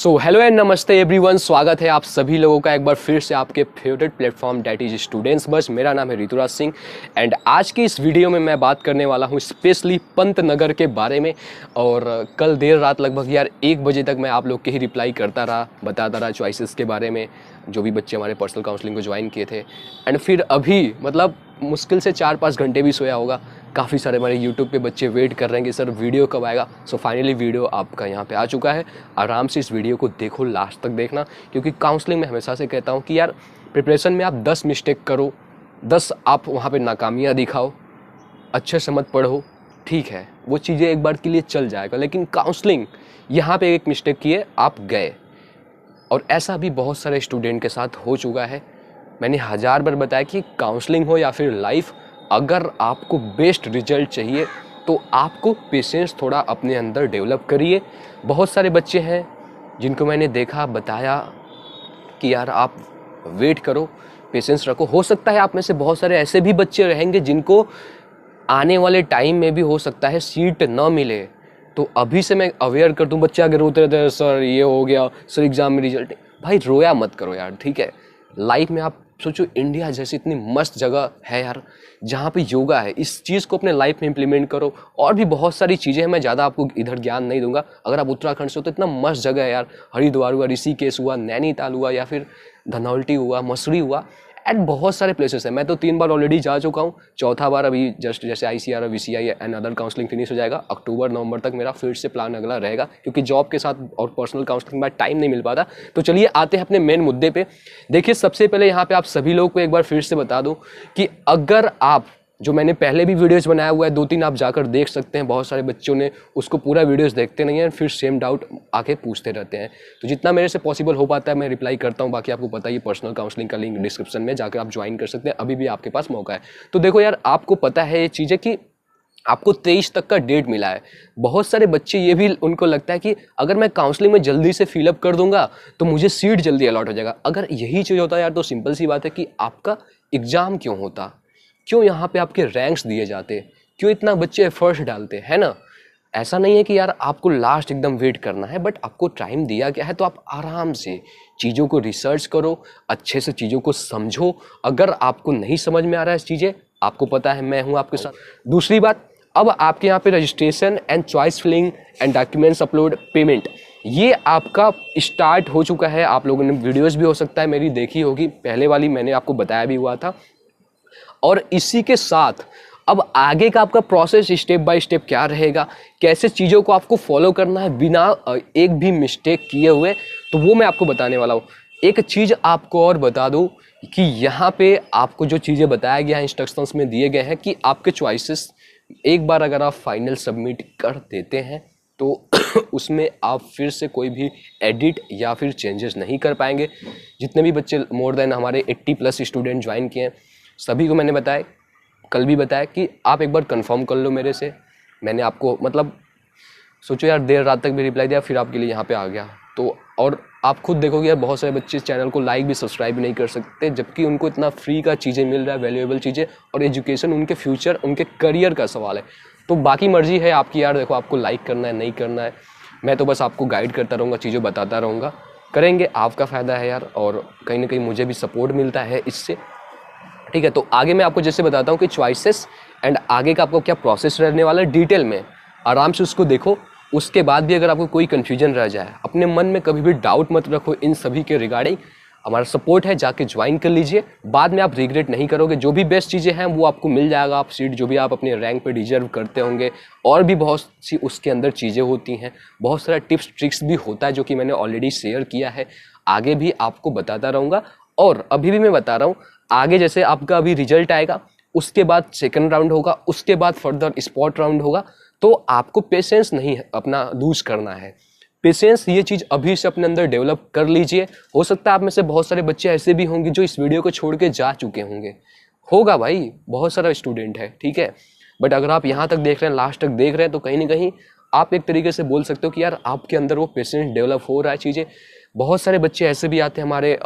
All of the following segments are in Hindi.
सो हेलो एंड नमस्ते एवरीवन, स्वागत है आप सभी लोगों का एक बार फिर से आपके favourite platform that is students बस। मेरा नाम है ऋतुराज सिंह एंड आज की इस वीडियो में मैं बात करने वाला हूँ स्पेशली पंतनगर के बारे में। और कल देर रात लगभग यार 1 बजे तक मैं आप लोग के ही रिप्लाई करता रहा, बताता रहा चॉइसेस के बारे में, जो भी बच्चे हमारे पर्सनल काउंसलिंग को ज्वाइन किए थे। एंड फिर अभी मतलब मुश्किल से 4-5 घंटे भी सोया होगा। काफ़ी सारे हमारे यूट्यूब पे बच्चे वेट कर रहे हैं कि सर वीडियो कब आएगा। सो फाइनली वीडियो आपका यहाँ पे आ चुका है। आराम से इस वीडियो को देखो, लास्ट तक देखना, क्योंकि काउंसलिंग में हमेशा से कहता हूँ कि यार प्रिपरेशन में आप 10 मिस्टेक करो, 10 आप वहाँ पे नाकामियाँ दिखाओ, अच्छे से मत पढ़ो, ठीक है वो चीज़ें एक बार के लिए चल जाएगा। लेकिन काउंसलिंग यहाँ पे एक मिस्टेक किए आप गए, और ऐसा भी बहुत सारे स्टूडेंट के साथ हो चुका है। मैंने 1000 बार बताया कि काउंसलिंग हो या फिर लाइफ, अगर आपको बेस्ट रिजल्ट चाहिए तो आपको पेशेंस थोड़ा अपने अंदर डेवलप करिए। बहुत सारे बच्चे हैं जिनको मैंने देखा, बताया कि यार आप वेट करो, पेशेंस रखो। हो सकता है आप में से बहुत सारे ऐसे भी बच्चे रहेंगे जिनको आने वाले टाइम में भी हो सकता है सीट न मिले। तो अभी से मैं अवेयर कर दूं, बच्चे आगे रोते रहते हैं, सर ये हो गया, सर एग्जाम में रिजल्ट। भाई रोया मत करो यार, ठीक है। लाइफ में आप सोचो, इंडिया जैसी इतनी मस्त जगह है यार जहाँ पे योगा है, इस चीज़ को अपने लाइफ में इंप्लीमेंट करो। और भी बहुत सारी चीज़ें हैं, मैं ज़्यादा आपको इधर ज्ञान नहीं दूंगा। अगर आप उत्तराखंड से हो तो इतना मस्त जगह है यार, हरिद्वार हुआ, ऋषिकेश हुआ, नैनीताल हुआ, या फिर धनौल्टी हुआ, मसूरी हुआ, एंड बहुत सारे प्लेसेस हैं। मैं तो 3 बार ऑलरेडी जा चुका हूँ, चौथा बार अभी जस्ट जैसे ICR और VCI and other counselling finish हो जाएगा, अक्टूबर-नवंबर तक मेरा फिर से प्लान अगला रहेगा, क्योंकि जॉब के साथ और पर्सनल काउंसलिंग में टाइम नहीं मिल पाता। तो चलिए आते हैं अपने मेन मुद्दे पे। देखिए सबसे पहले यहाँ पे आप सभी लोग को एक बार फिर से बता दूँ कि अगर आप, जो मैंने पहले भी वीडियोस बनाया हुआ है 2-3, आप जाकर देख सकते हैं। बहुत सारे बच्चों ने उसको पूरा वीडियोस देखते नहीं हैं, फिर सेम डाउट आके पूछते रहते हैं। तो जितना मेरे से पॉसिबल हो पाता है मैं रिप्लाई करता हूँ। बाकी आपको पता ही, पर्सनल काउंसलिंग का लिंक डिस्क्रिप्शन में जाकर आप ज्वाइन कर सकते हैं, अभी भी आपके पास मौका है। तो देखो यार, आपको पता है ये चीज़ें कि आपको 23 तक का डेट मिला है। बहुत सारे बच्चे ये भी उनको लगता है कि अगर मैं काउंसलिंग में जल्दी से फिलअप कर दूंगा तो मुझे सीट जल्दी अलॉट हो जाएगा। अगर यही चीज़ होता है यार, तो सिंपल सी बात है कि आपका एग्ज़ाम क्यों होता, क्यों यहाँ पे आपके रैंक्स दिए जाते, क्यों इतना बच्चे एफर्ट्स डालते हैं ना। ऐसा नहीं है कि यार आपको लास्ट एकदम वेट करना है, बट आपको टाइम दिया गया है तो आप आराम से चीज़ों को रिसर्च करो, अच्छे से चीज़ों को समझो। अगर आपको नहीं समझ में आ रहा है चीज़ें, आपको पता है मैं हूँ आपके साथ। दूसरी बात, अब आपके यहाँ पे registration and choice filling and documents upload payment, ये आपका स्टार्ट हो चुका है। आप लोगों ने वीडियोस भी हो सकता है मेरी देखी होगी, पहले वाली मैंने आपको बताया भी हुआ था। और इसी के साथ अब आगे का आपका प्रोसेस स्टेप बाय स्टेप क्या रहेगा, कैसे चीज़ों को आपको फॉलो करना है बिना एक भी मिस्टेक किए हुए, तो वो मैं आपको बताने वाला हूँ। एक चीज़ आपको और बता दूँ कि यहाँ पे आपको जो चीज़ें बताया गया है, इंस्ट्रक्शंस में दिए गए हैं कि आपके चॉइसेस एक बार अगर आप फाइनल सबमिट कर देते हैं तो उसमें आप फिर से कोई भी एडिट या फिर चेंजेस नहीं कर पाएंगे। जितने भी बच्चे मोर देन हमारे 80+ स्टूडेंट ज्वाइन किए हैं, सभी को मैंने बताया, कल भी बताया कि आप एक बार कंफर्म कर लो मेरे से। मैंने आपको मतलब सोचो यार, देर रात तक भी रिप्लाई दिया, फिर आपके लिए यहाँ पे आ गया। तो और आप खुद देखोगे यार, बहुत सारे बच्चे इस चैनल को लाइक भी सब्सक्राइब भी नहीं कर सकते, जबकि उनको इतना फ्री का चीज़ें मिल रहा है, वैल्यूएबल चीज़ें, और एजुकेशन उनके फ्यूचर, उनके करियर का सवाल है। तो बाकी मर्जी है आपकी यार, देखो आपको लाइक करना है नहीं करना है, मैं तो बस आपको गाइड करता रहूँगा, चीज़ें बताता रहूँगा। करेंगे, आपका फ़ायदा है यार, और कहीं ना कहीं मुझे भी सपोर्ट मिलता है इससे, ठीक है। तो आगे मैं आपको जैसे बताता हूँ कि चॉइसेस एंड आगे का आपको क्या प्रोसेस रहने वाला है, डिटेल में आराम से उसको देखो। उसके बाद भी अगर आपको कोई कन्फ्यूजन रह जाए, अपने मन में कभी भी डाउट मत रखो इन सभी के रिगार्डिंग। हमारा सपोर्ट है, जाके ज्वाइन कर लीजिए, बाद में आप रिग्रेट नहीं करोगे। जो भी बेस्ट चीज़ें हैं वो आपको मिल जाएगा, आप सीट जो भी आप अपने रैंक पे डिजर्व करते होंगे। और भी बहुत सी उसके अंदर चीज़ें होती हैं, बहुत सारा टिप्स ट्रिक्स भी होता है, जो कि मैंने ऑलरेडी शेयर किया है, आगे भी आपको बताता रहूँगा। और अभी भी मैं बता रहा हूँ, आगे जैसे आपका अभी रिजल्ट आएगा, उसके बाद सेकंड राउंड होगा, उसके बाद फर्दर स्पॉट राउंड होगा, तो आपको पेशेंस नहीं अपना लूज करना है। पेशेंस ये चीज़ अभी से अपने अंदर डेवलप कर लीजिए। हो सकता है आप में से बहुत सारे बच्चे ऐसे भी होंगे जो इस वीडियो को छोड़ के जा चुके होंगे, होगा भाई, बहुत सारा स्टूडेंट है, ठीक है। बट अगर आप यहाँ तक देख रहे हैं, लास्ट तक देख रहे हैं, तो कहीं ना कहीं आप एक तरीके से बोल सकते हो कि यार आपके अंदर वो पेशेंस डेवलप हो रहा है चीज़ें। बहुत सारे बच्चे ऐसे भी आते हैं हमारे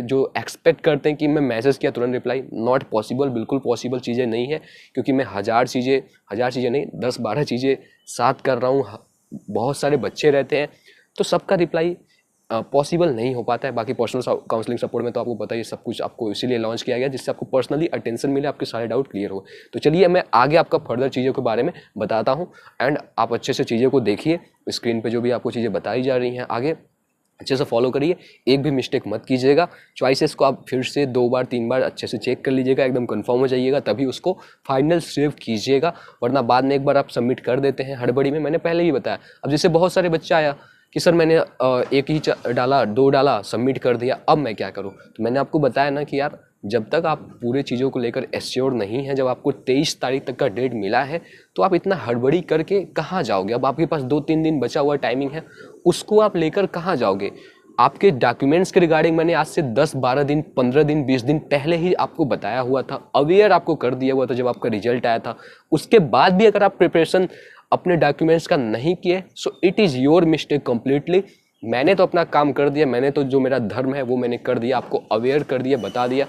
जो एक्सपेक्ट करते हैं कि मैं मैसेज किया तुरंत रिप्लाई, नॉट पॉसिबल, बिल्कुल पॉसिबल चीज़ें नहीं है, क्योंकि मैं हज़ार चीज़ें नहीं, 10-12 चीज़ें साथ कर रहा हूँ। बहुत सारे बच्चे रहते हैं, तो सबका रिप्लाई पॉसिबल नहीं हो पाता है। बाकी पर्सनल काउंसलिंग सपोर्ट में तो आपको पता ही सब कुछ आपको इसीलिए लॉन्च किया गया जिससे आपको पर्सनली अटेंशन मिले, आपके सारे डाउट क्लियर हो। तो चलिए मैं आगे आपका फर्दर चीज़ों के बारे में बताता हूँ एंड आप अच्छे से चीज़ों को देखिए। स्क्रीन पे जो भी आपको चीज़ें बताई जा रही हैं आगे अच्छे से फॉलो करिए, एक भी मिस्टेक मत कीजिएगा। चॉइसेस को आप फिर से 2 बार 3 बार अच्छे से चेक कर लीजिएगा, एकदम कंफर्म हो जाइएगा, तभी उसको फाइनल सेव कीजिएगा, वरना बाद में एक बार आप सबमिट कर देते हैं हड़बड़ी में। मैंने पहले ही बताया। अब जैसे बहुत सारे बच्चा आया कि सर मैंने एक ही डाला, 2 डाला, सबमिट कर दिया, अब मैं क्या करूँ। तो मैंने आपको बताया ना कि यार जब तक आप पूरे चीज़ों को लेकर एश्योर नहीं है, जब आपको 23 तारीख तक का डेट मिला है, तो आप इतना हड़बड़ी करके कहाँ जाओगे। अब आपके पास 2-3 दिन बचा हुआ टाइमिंग है, उसको आप लेकर कहाँ जाओगे। आपके डॉक्यूमेंट्स के रिगार्डिंग मैंने आज से 10-12 दिन, 15 दिन, 20 दिन पहले ही आपको बताया हुआ था, अवेयर आपको कर दिया हुआ था जब आपका रिजल्ट आया था। उसके बाद भी अगर आप प्रिपरेशन अपने डॉक्यूमेंट्स का नहीं किए, so it is your mistake completely. मैंने तो अपना काम कर दिया, मैंने तो जो मेरा धर्म है वो मैंने कर दिया, आपको अवेयर कर दिया, बता दिया।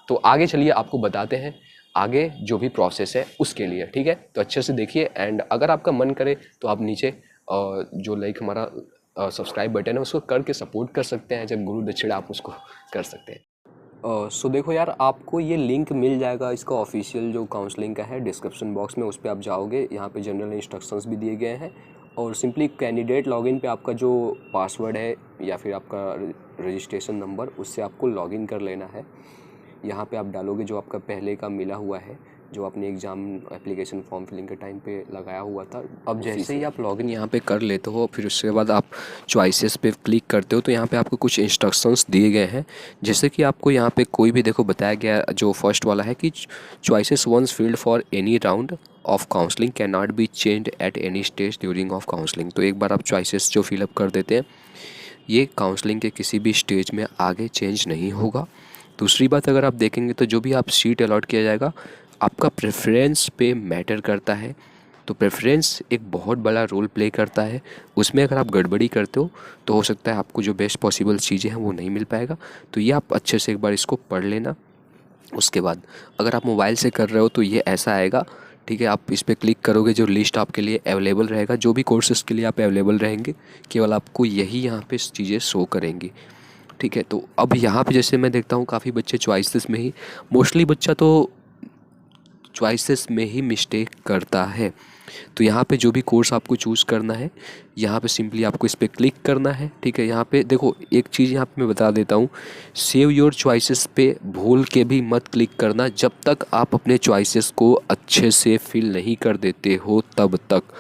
तो आगे चलिए आपको बताते हैं आगे जो भी प्रोसेस है उसके लिए, ठीक है। तो अच्छे से देखिए एंड अगर आपका मन करे तो आप नीचे जो लाइक हमारा सब्सक्राइब बटन है उसको करके सपोर्ट कर सकते हैं, जब गुरु दक्षिणा आप उसको कर सकते हैं। सो देखो यार, आपको ये लिंक मिल जाएगा इसका ऑफिशियल जो काउंसलिंग का है डिस्क्रिप्शन बॉक्स में, उस पर आप जाओगे, यहाँ पे जनरल इंस्ट्रक्शंस भी दिए गए हैं और सिंपली कैंडिडेट लॉगिन पे आपका जो पासवर्ड है या फिर आपका रजिस्ट्रेशन नंबर, उससे आपको लॉगिन कर लेना है। यहाँ पे आप डालोगे जो आपका पहले का मिला हुआ है, जो आपने एग्ज़ाम एप्लीकेशन फॉर्म फिलिंग के टाइम पे लगाया हुआ था। अब जैसे ही आप लॉगिन यहाँ पे कर लेते हो, फिर उसके बाद आप चॉइसेस पे क्लिक करते हो, तो यहाँ पे आपको कुछ इंस्ट्रक्शंस दिए गए हैं। जैसे कि आपको यहाँ पे कोई भी देखो बताया गया, जो फर्स्ट वाला है कि choices once filled for any round of counselling can not be changed at any stage during of counselling. तो एक बार आप चॉइसेस जो फिलअप कर देते हैं, ये काउंसलिंग के किसी भी स्टेज में आगे चेंज नहीं होगा। दूसरी बात, अगर आप देखेंगे तो जो भी आप सीट अलॉट किया जाएगा, आपका प्रेफरेंस पे मैटर करता है। तो प्रेफरेंस एक बहुत बड़ा रोल प्ले करता है। उसमें अगर आप गड़बड़ी करते हो तो हो सकता है आपको जो बेस्ट पॉसिबल चीज़ें हैं वो नहीं मिल पाएगा। तो ये आप अच्छे से एक बार इसको पढ़ लेना। उसके बाद अगर आप मोबाइल से कर रहे हो तो ये ऐसा आएगा, ठीक है। आप इस पर क्लिक करोगे, जो लिस्ट आपके लिए अवेलेबल रहेगा, जो भी कोर्सेज़ के लिए आप अवेलेबल रहेंगे, केवल आपको यही यहाँ पे चीज़ें शो करेंगी, ठीक है। तो अब यहाँ पे जैसे मैं देखता हूँ काफ़ी बच्चे चॉइसेस में ही, मोस्टली बच्चा तो चॉइसेस में ही मिस्टेक करता है। तो यहाँ पे जो भी कोर्स आपको चूज़ करना है, यहाँ पे सिंपली आपको इस पर क्लिक करना है, ठीक है। यहाँ पे देखो एक चीज़ यहाँ पे मैं बता देता हूँ, सेव योर चॉइसेस पे भूल के भी मत क्लिक करना जब तक आप अपने चॉइसेस को अच्छे से फिल नहीं कर देते हो तब तक।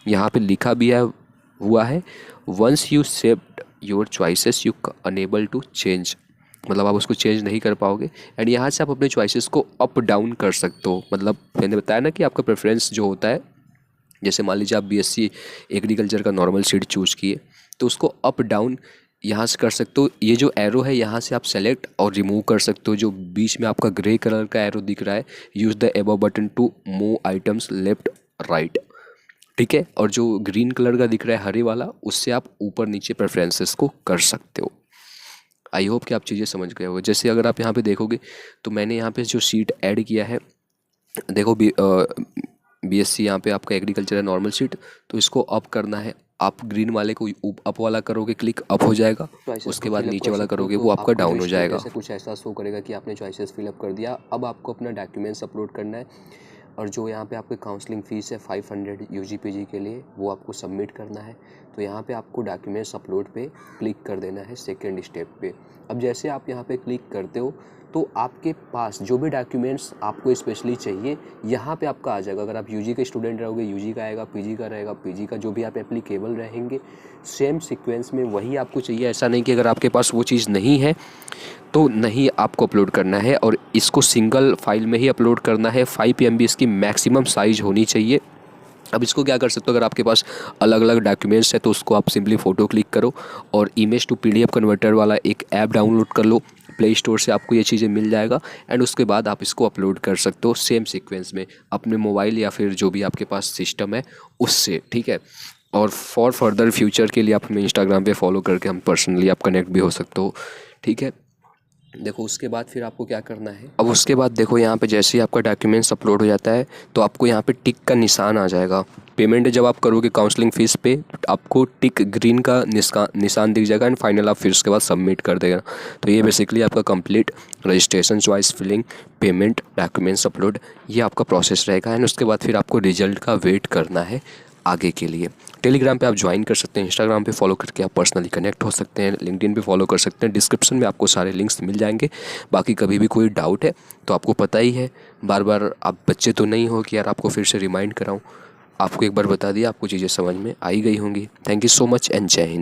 यहाँ पे लिखा भी है हुआ है, once you saved your choices you unable to change, मतलब आप उसको चेंज नहीं कर पाओगे। एंड यहाँ से आप अपने चॉइसेस को अप डाउन कर सकते हो। मतलब मैंने बताया ना कि आपका प्रेफरेंस जो होता है, जैसे मान लीजिए आप बीएससी एग्रीकल्चर का नॉर्मल सीट चूज़ किए, तो उसको अप डाउन यहाँ से कर सकते हो। ये जो एरो है यहाँ से आप सेलेक्ट और रिमूव कर सकते हो। जो बीच में आपका ग्रे कलर का एरो दिख रहा है, use the above button to move items left right, ठीक है। और जो ग्रीन कलर का दिख रहा है हरे वाला, उससे आप ऊपर नीचे प्रेफरेंसेस को कर सकते हो। आई होप कि आप चीज़ें समझ गए हो। जैसे अगर आप यहाँ पे देखोगे तो मैंने यहाँ पे जो सीट ऐड किया है, देखो बीएससी यहाँ पे आपका एग्रीकल्चर है नॉर्मल सीट, तो इसको अप करना है। आप ग्रीन वाले को अप वाला करोगे, क्लिक अप हो जाएगा। उसके बाद नीचे वाला करोगे वो आपका डाउन हो जाएगा। कुछ ऐसा शो करेगा कि आपने चॉइसेस फिलअप कर दिया। अब आपको अपना डॉक्यूमेंट्स अपलोड करना है और जो यहाँ पे आपकी काउंसलिंग फ़ीस है 500 यूजी पीजी के लिए, वो आपको सबमिट करना है। तो यहाँ पे आपको डॉक्यूमेंट्स अपलोड पे क्लिक कर देना है सेकंड स्टेप पे। अब जैसे आप यहाँ पे क्लिक करते हो तो आपके पास जो भी डॉक्यूमेंट्स आपको स्पेशली चाहिए यहाँ पे आपका आ जाएगा। अगर आप यूजी के स्टूडेंट रहोगे यूजी का आएगा, पीजी का रहेगा पीजी का, जो भी आप एप्लीकेबल रहेंगे सेम सीक्वेंस में वही आपको चाहिए। ऐसा नहीं कि अगर आपके पास वो चीज़ नहीं है तो नहीं आपको अपलोड करना है, और इसको सिंगल फाइल में ही अपलोड करना है। 5 MB इसकी मैक्सिमम साइज़ होनी चाहिए। अब इसको क्या कर सकते हो, अगर आपके पास अलग अलग डॉक्यूमेंट्स है तो उसको आप सिंपली फ़ोटो क्लिक करो और इमेज टू PDF कन्वर्टर वाला एक ऐप डाउनलोड कर लो। प्ले स्टोर से आपको ये चीज़ें मिल जाएगा एंड उसके बाद आप इसको अपलोड कर सकते हो सेम सीक्वेंस में अपने मोबाइल या फिर जो भी आपके पास सिस्टम है उससे, ठीक है। और फॉर फर्दर फ्यूचर के लिए आप हमें इंस्टाग्राम पे फॉलो करके हम पर्सनली आप कनेक्ट भी हो सकते हो, ठीक है। देखो उसके बाद फिर आपको क्या करना है, अब उसके बाद देखो यहाँ पे जैसे ही आपका डॉक्यूमेंट्स अपलोड हो जाता है तो आपको यहाँ पे टिक का निशान आ जाएगा। पेमेंट जब आप करोगे काउंसलिंग फ़ीस पे, आपको टिक ग्रीन का निशान दिख जाएगा एंड फाइनल आप फिर उसके बाद सबमिट कर देगा। तो ये बेसिकली आपका complete registration choice filling payment documents upload ये आपका प्रोसेस रहेगा। एंड उसके बाद फिर आपको रिजल्ट का वेट करना है आगे के लिए। टेलीग्राम पे आप ज्वाइन कर सकते हैं, इंस्टाग्राम पे फॉलो करके आप पर्सनली कनेक्ट हो सकते हैं, लिंक्डइन पे फॉलो कर सकते हैं। डिस्क्रिप्शन में आपको सारे लिंक्स मिल जाएंगे। बाकी कभी भी कोई डाउट है तो आपको पता ही है, बार बार आप बच्चे तो नहीं हो कि यार आपको फिर से रिमाइंड कराऊं। आपको एक बार बता दिया, आपको चीज़ें समझ में आई गई होंगी। Thank you so much and जय हिंद।